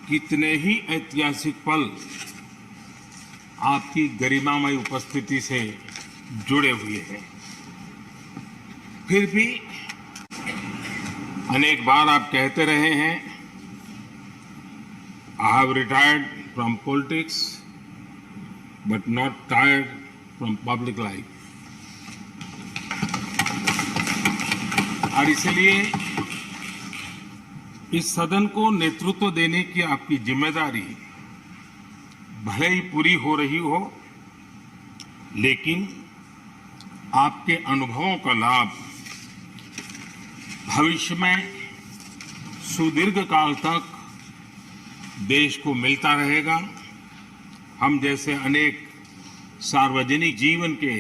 कितने ही ऐतिहासिक पल आपकी गरिमामय उपस्थिति से जुड़े हुए हैं। फिर भी अनेक बार आप कहते रहे हैं, I have retired from politics but not tired from public life. और इसलिए इस सदन को नेतृत्व देने की आपकी जिम्मेदारी भले ही पूरी हो रही हो, लेकिन आपके अनुभवों का लाभ भविष्य में सुदीर्घ काल तक देश को मिलता रहेगा। हम जैसे अनेक सार्वजनिक जीवन के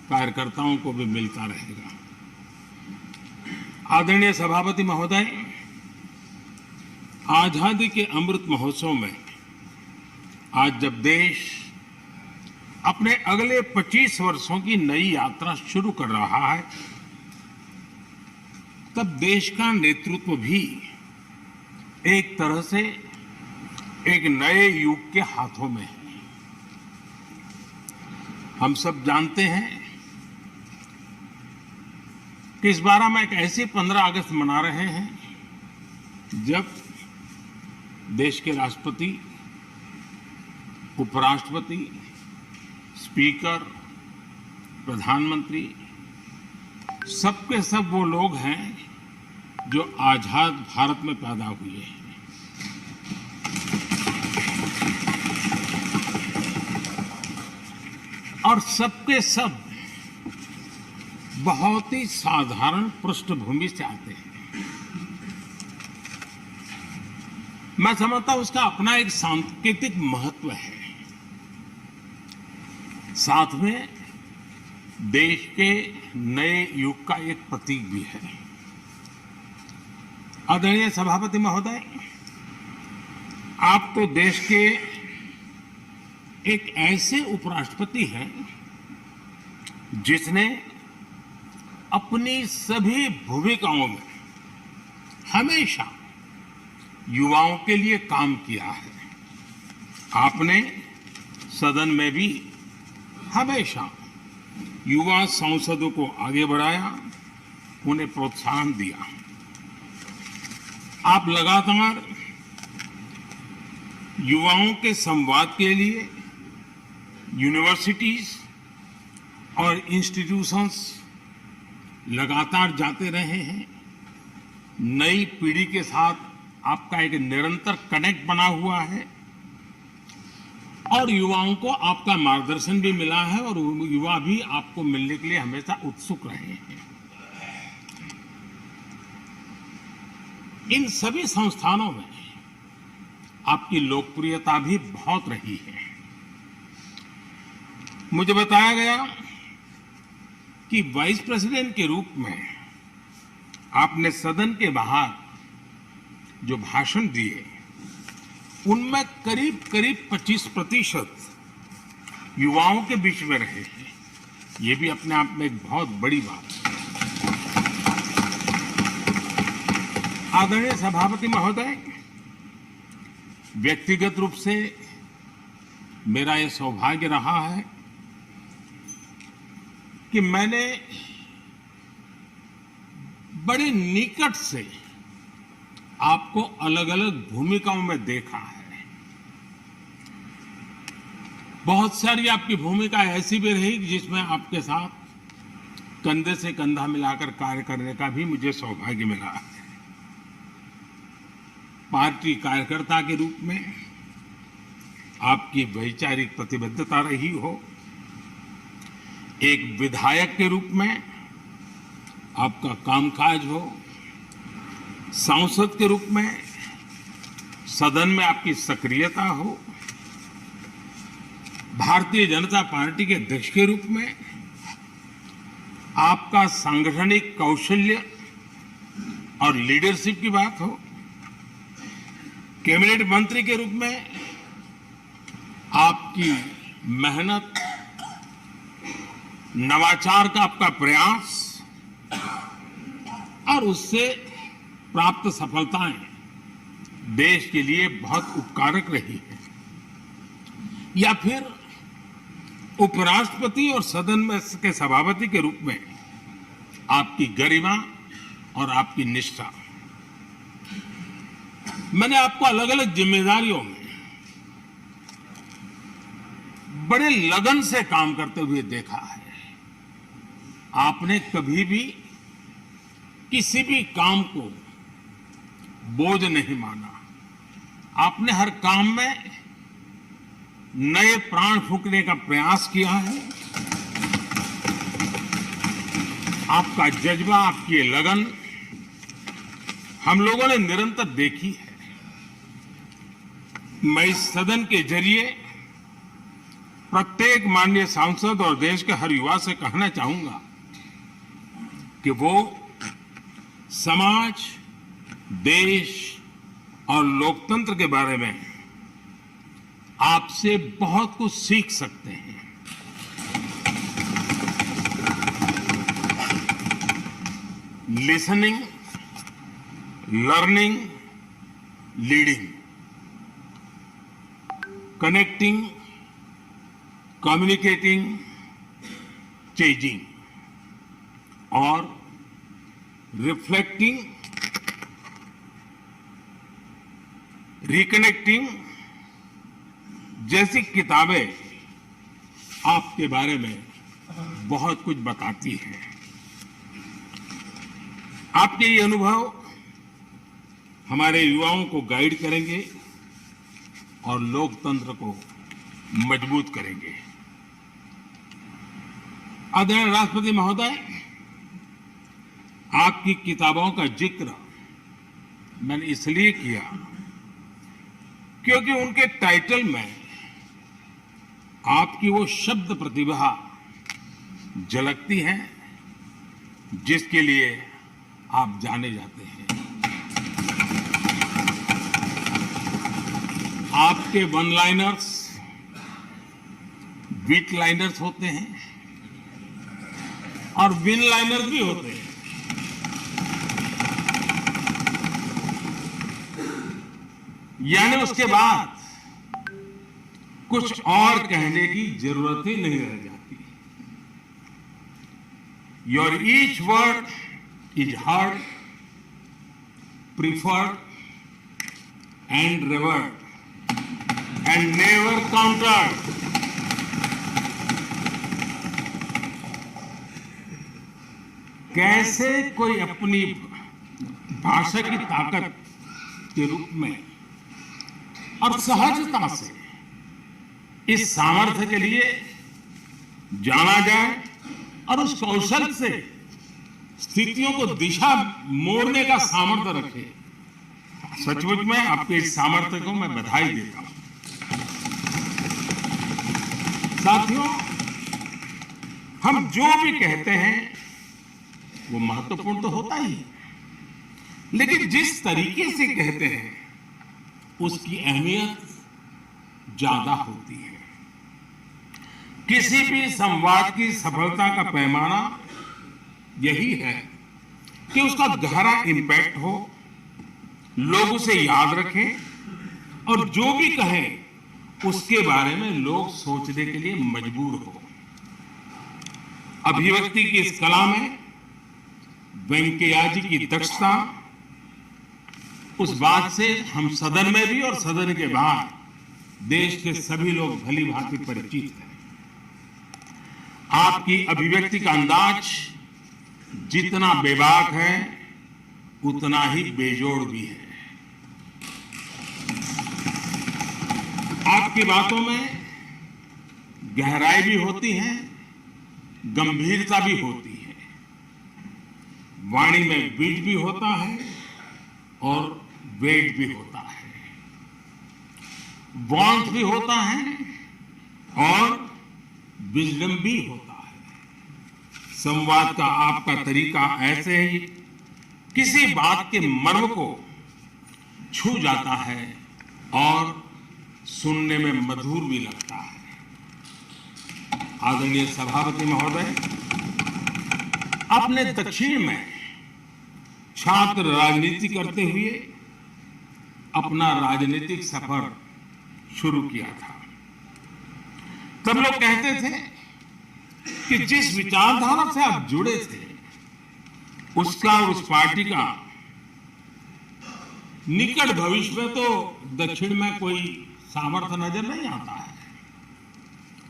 कार्यकर्ताओं को भी मिलता रहेगा। आदरणीय सभापति महोदय, आजादी के अमृत महोत्सव में आज जब देश अपने अगले 25 वर्षों की नई यात्रा शुरू कर रहा है, तब देश का नेतृत्व भी एक तरह से एक नए युग के हाथों में है। हम सब जानते हैं कि इस बार हम एक ऐसी 15 अगस्त मना रहे हैं जब देश के राष्ट्रपति, उपराष्ट्रपति, स्पीकर, प्रधानमंत्री सबके सब वो लोग हैं जो आजाद भारत में पैदा हुए हैं। और सबके सब बहुत ही साधारण पृष्ठभूमि से आते हैं। मैं समझता हूं उसका अपना एक सांकेतिक महत्व है, साथ में देश के नए युग का एक प्रतीक भी है। आदरणीय सभापति महोदय, आप तो देश के एक ऐसे उपराष्ट्रपति हैं जिसने अपनी सभी भूमिकाओं में हमेशा युवाओं के लिए काम किया है। आपने सदन में भी हमेशा युवा सांसदों को आगे बढ़ाया, उन्हें प्रोत्साहन दिया। आप लगातार युवाओं के संवाद के लिए यूनिवर्सिटीज और इंस्टीट्यूशंस लगातार जाते रहे हैं। नई पीढ़ी के साथ आपका एक निरंतर कनेक्ट बना हुआ है और युवाओं को आपका मार्गदर्शन भी मिला है और युवा भी आपको मिलने के लिए हमेशा उत्सुक रहे हैं। इन सभी संस्थानों में आपकी लोकप्रियता भी बहुत रही है। मुझे बताया गया कि वाइस प्रेसिडेंट के रूप में आपने सदन के बाहर जो भाषण दिए, उनमें करीब 25% युवाओं के बीच में रहे हैं। ये भी अपने आप में एक बहुत बड़ी बात है। आदरणीय सभापति महोदय, व्यक्तिगत रूप से मेरा ये सौभाग्य रहा है कि मैंने बड़े निकट से आपको अलग अलग भूमिकाओं में देखा है। बहुत सारी आपकी भूमिका ऐसी भी रही जिसमें आपके साथ कंधे से कंधा मिलाकर कार्य करने का भी मुझे सौभाग्य मिला है। पार्टी कार्यकर्ता के रूप में आपकी वैचारिक प्रतिबद्धता रही हो, एक विधायक के रूप में आपका कामकाज हो, सांसद के रूप में सदन में आपकी सक्रियता हो, भारतीय जनता पार्टी के अध्यक्ष के रूप में आपका सांगठनिक कौशल्य और लीडरशिप की बात हो, कैबिनेट मंत्री के रूप में आपकी मेहनत, नवाचार का आपका प्रयास और उससे प्राप्त सफलताएं देश के लिए बहुत उपकारक रही है, या फिर उपराष्ट्रपति और सदन में के सभापति के रूप में आपकी गरिमा और आपकी निष्ठा। मैंने आपको अलग अलग जिम्मेदारियों में बड़े लगन से काम करते हुए देखा है। आपने कभी भी किसी भी काम को बोझ नहीं माना। आपने हर काम में नए प्राण फूंकने का प्रयास किया है। आपका जज्बा, आपकी ये लगन हम लोगों ने निरंतर देखी है। मैं इस सदन के जरिए प्रत्येक माननीय सांसद और देश के हर युवा से कहना चाहूंगा कि वो समाज, देश और लोकतंत्र के बारे में आपसे बहुत कुछ सीख सकते हैं। Listening, learning, leading, connecting, communicating, changing और रिफ्लेक्टिंग, रिकनेक्टिंग जैसी किताबें आपके बारे में बहुत कुछ बताती हैं। आपके ये अनुभव हमारे युवाओं को गाइड करेंगे और लोकतंत्र को मजबूत करेंगे। आदरणीय राष्ट्रपति महोदय, आपकी किताबों का जिक्र मैंने इसलिए किया क्योंकि उनके टाइटल में आपकी वो शब्द प्रतिभा झलकती है जिसके लिए आप जाने जाते हैं। आपके वन लाइनर्स, बीट लाइनर्स होते हैं और विन लाइनर्स भी होते हैं। यानी उसके बाद कुछ और कहने की जरूरत ही नहीं रह जाती। Your each word is heard, preferred and revered and never countered. कैसे कोई अपनी भाषा की ताकत के रूप में और सहजता से इस सामर्थ्य के लिए जाना जाए और उस कौशल से स्थितियों को दिशा मोड़ने का सामर्थ्य रखे। सचमुच में आपके इस सामर्थ्य को मैं बधाई देता हूं। साथियों, हम जो भी कहते हैं वो महत्वपूर्ण तो होता ही है, लेकिन जिस तरीके से कहते हैं उसकी अहमियत ज्यादा होती है। किसी भी संवाद की सफलता का पैमाना यही है कि उसका गहरा इंपैक्ट हो, लोग उसे याद रखें और जो भी कहें उसके बारे में लोग सोचने के लिए मजबूर हो। अभिव्यक्ति की इस कला में वेंकैया जी की दक्षता, उस बात से हम सदन में भी और सदन के बाहर देश के सभी लोग भली भांति परिचित हैं। आपकी अभिव्यक्ति का अंदाज जितना बेबाक है उतना ही बेजोड़ भी है। आपकी बातों में गहराई भी होती है, गंभीरता भी होती है, वाणी में बीज भी होता है और वेट भी होता है, वांट भी होता है और विजडम भी होता है। संवाद का आपका तरीका ऐसे ही किसी बात के मर्म को छू जाता है और सुनने में मधुर भी लगता है। आदरणीय सभापति महोदय, अपने दक्षिण में छात्र राजनीति करते हुए अपना राजनीतिक सफर शुरू किया था। तब लोग कहते थे कि जिस विचारधारा से आप जुड़े थे उसका और उस पार्टी का निकट भविष्य में तो दक्षिण में कोई सामर्थ्य नजर नहीं आता है,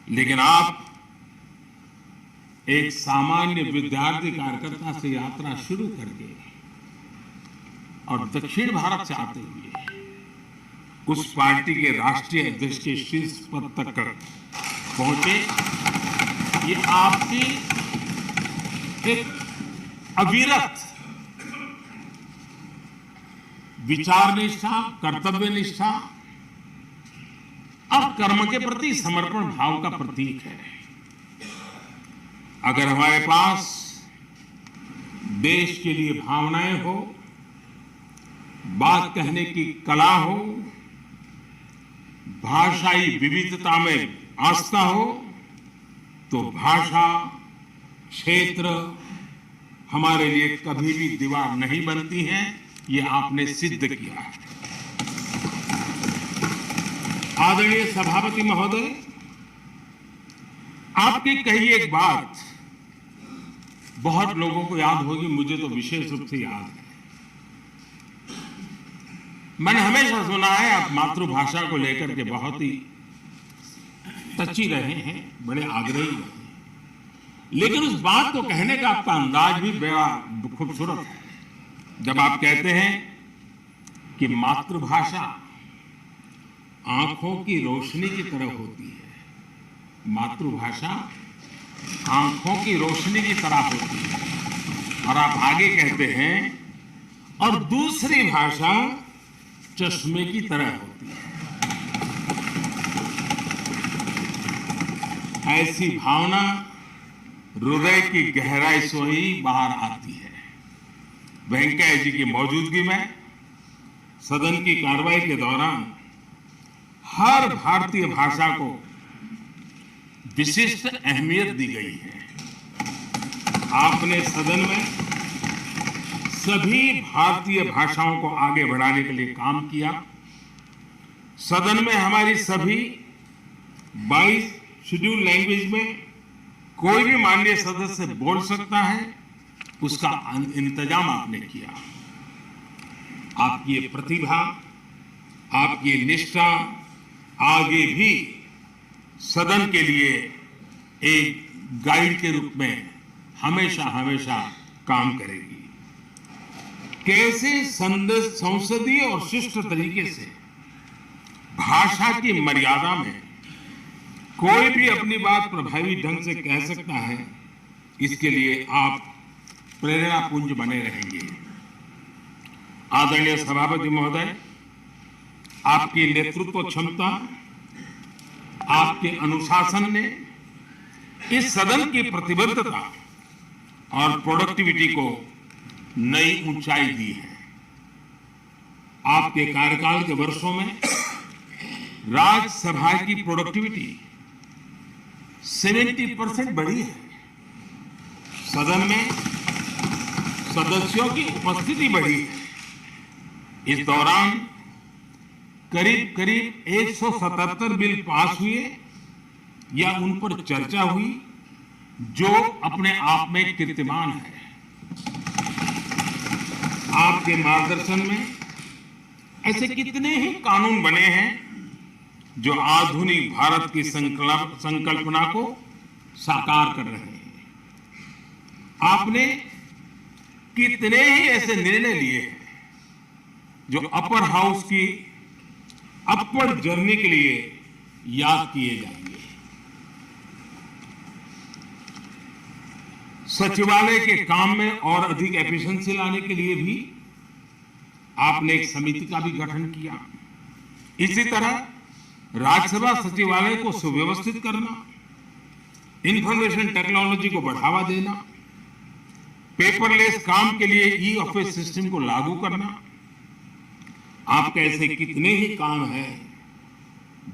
लेकिन आप एक सामान्य विद्यार्थी कार्यकर्ता से यात्रा शुरू करके और दक्षिण भारत से आते हुए उस पार्टी के राष्ट्रीय अध्यक्ष के शीर्ष पद तक पहुंचे। ये आपकी एक अविरत विचार निष्ठा, कर्तव्य निष्ठा और कर्म के प्रति समर्पण भाव का प्रतीक है। अगर हमारे पास देश के लिए भावनाएं हो, बात कहने की कला हो, भाषाई विविधता में आस्था हो, तो भाषा क्षेत्र हमारे लिए कभी भी दीवार नहीं बनती है। ये आपने सिद्ध किया है। आदरणीय सभापति महोदय, आपकी कही एक बात बहुत लोगों को याद होगी, मुझे तो विशेष रूप से याद है। मैंने हमेशा सुना है आप मातृभाषा को लेकर के बहुत ही टची रहे हैं, बड़े आग्रही रहे हैं, लेकिन उस बात को कहने का आपका अंदाज भी बड़ा खूबसूरत है। जब आप कहते हैं कि मातृभाषा आंखों की रोशनी की तरह होती है, मातृभाषा आंखों की रोशनी की तरह होती है, और आप आगे कहते हैं और दूसरी भाषा चश्मे की तरह होती है। ऐसी भावना हृदय की गहराई से ही बाहर आती है। वेंकैया जी की मौजूदगी में सदन की कार्रवाई के दौरान हर भारतीय भाषा को विशिष्ट अहमियत दी गई है। आपने सदन में सभी भारतीय भाषाओं को आगे बढ़ाने के लिए काम किया। सदन में हमारी सभी 22 शेड्यूल लैंग्वेज में कोई भी माननीय सदस्य बोल सकता है, उसका इंतजाम आपने किया। आपकी ये प्रतिभा, आपकी निष्ठा आगे भी सदन के लिए एक गाइड के रूप में हमेशा हमेशा काम करेगी। कैसे संसदीय और शिष्ट तरीके से भाषा की मर्यादा में कोई भी अपनी बात प्रभावी ढंग से कह सकता है, इसके लिए आप प्रेरणा पुंज बने रहेंगे। आदरणीय सभापति महोदय, आपकी नेतृत्व क्षमता, आपके अनुशासन ने इस सदन की प्रतिबद्धता और प्रोडक्टिविटी को नई ऊंचाई दी है। आपके कार्यकाल के वर्षों में राज्यसभा की प्रोडक्टिविटी 70% बढ़ी है। सदन में सदस्यों की उपस्थिति बढ़ी है। इस दौरान करीब करीब 177 बिल पास हुए या उन पर चर्चा हुई, जो अपने आप में कीर्तिमान है। आपके मार्गदर्शन में ऐसे कितने ही कानून बने हैं जो आधुनिक भारत की संकल्पना को साकार कर रहे हैं। आपने कितने ही ऐसे निर्णय लिए हैं जो अपर हाउस की अपवर्ड जर्नी के लिए याद किए जाएंगे। सचिवालय के काम में और अधिक एफिशिएंसी लाने के लिए भी आपने एक समिति का भी गठन किया। इसी तरह राज्यसभा सचिवालय को सुव्यवस्थित करना, इंफॉर्मेशन टेक्नोलॉजी को बढ़ावा देना, पेपरलेस काम के लिए ई ऑफिस सिस्टम को लागू करना, आपके ऐसे कितने ही काम हैं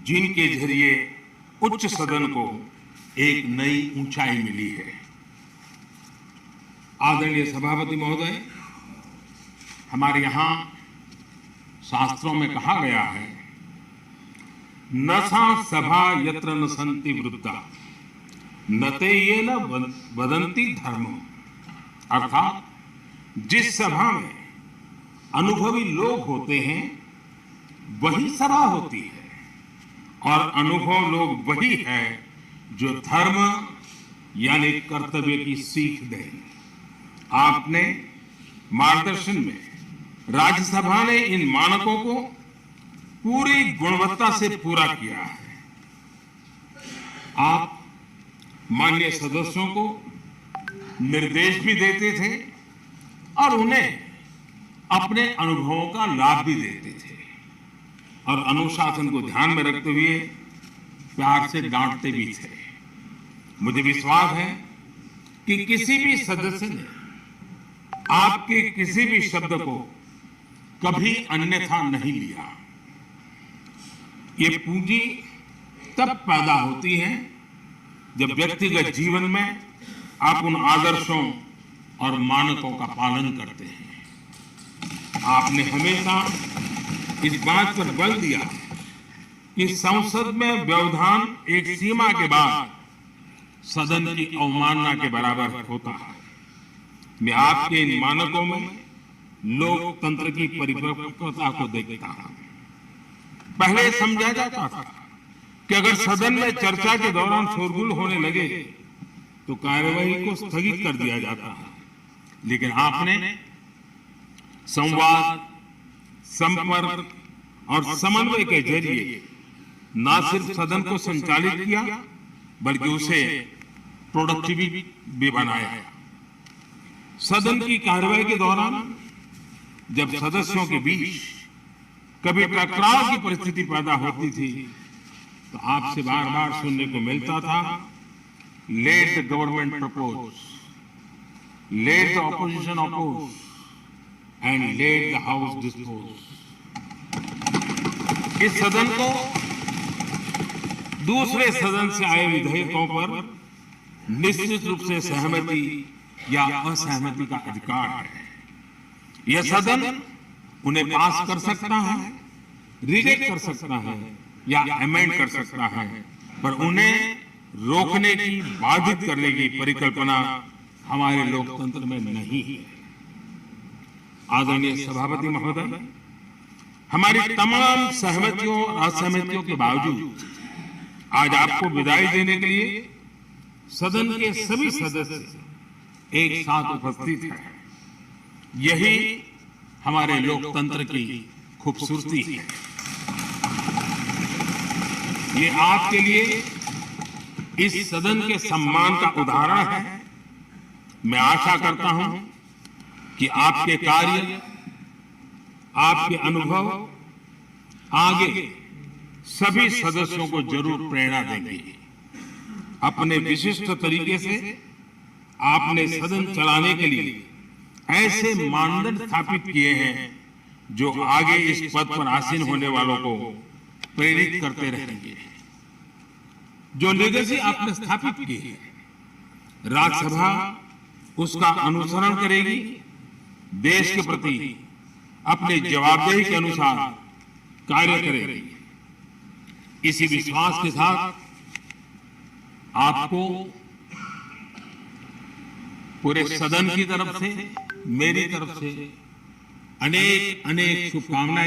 जिनके जरिए उच्च सदन को एक नई ऊंचाई मिली है। आदरणीय सभापति महोदय, हमारे यहां शास्त्रों में कहा गया है, न सा सभा यत्र न सन्ति वृत्ता न ते ये न वदन्ति धर्म। अर्थात जिस सभा में अनुभवी लोग होते हैं वही सभा होती है, और अनुभव लोग वही है जो धर्म यानी कर्तव्य की सीख दें। आपने मार्गदर्शन में राज्यसभा ने इन मानकों को पूरी गुणवत्ता से पूरा किया है। आप माननीय सदस्यों को निर्देश भी देते थे और उन्हें अपने अनुभवों का लाभ भी देते थे, और अनुशासन को ध्यान में रखते हुए प्यार से डांटते भी थे। मुझे विश्वास है कि किसी भी सदस्य ने आपके किसी भी शब्द को कभी अन्यथा नहीं लिया। ये पूंजी तब पैदा होती है जब व्यक्तिगत जीवन में आप उन आदर्शों और मानकों का पालन करते हैं। आपने हमेशा इस बात पर बल दिया कि संसद में व्यवधान एक सीमा के बाद सदन की अवमानना के बराबर होता है। मैं आपके इन मानकों में लोकतंत्र की परिपक्वता को देखता हूं। पहले समझा जाता था कि अगर सदन में चर्चा के दौरान शोरगुल होने लगे तो कार्यवाही को स्थगित कर दिया जाता है, लेकिन आपने संवाद, संपर्क और समन्वय के जरिए न सिर्फ सदन को संचालित किया बल्कि उसे प्रोडक्टिव भी बनाया। सदन की कार्यवाही के दौरान जब सदस्यों के बीच कभी टकराव की परिस्थिति पैदा होती थी तो आपसे बार बार सुनने को मिलता था, let the government propose, let the opposition oppose and let the house dispose. इस सदन को दूसरे सदन से आए विधेयकों पर निश्चित रूप से सहमति या असहमति का अधिकार है। यह सदन उन्हें पास कर सकता है, रिजेक्ट कर सकता है या अमेंड कर सकता है, पर उन्हें रोकने की, बाधित करने की परिकल्पना हमारे लोकतंत्र में नहीं है। आदरणीय सभापति महोदय, हमारी तमाम सहमतियों और असहमतियों के बावजूद आज आपको विदाई देने के लिए सदन के सभी सदस्य एक साथ उपस्थित हैं। यही हमारे लोकतंत्र की खूबसूरती है। ये आपके लिए इस सदन के सम्मान का उदाहरण है। मैं आशा करता हूं कि आपके कार्य, आपके अनुभव आगे सभी सदस्यों को जरूर प्रेरणा देंगे। अपने विशिष्ट तरीके से आपने सदन चलाने के लिए ऐसे मानदंड स्थापित किए हैं जो आगे इस पद पर आसीन होने वालों को प्रेरित करते रहेंगे। जो लेगेसी आपने स्थापित की है, राज्यसभा उसका अनुसरण करेगी, देश के प्रति अपनी जवाबदेही के अनुसार कार्य करेगी। इसी विश्वास के साथ आपको पूरे सदन की तरफ से, मेरी तरफ से अनेक अनेक शुभकामनाएं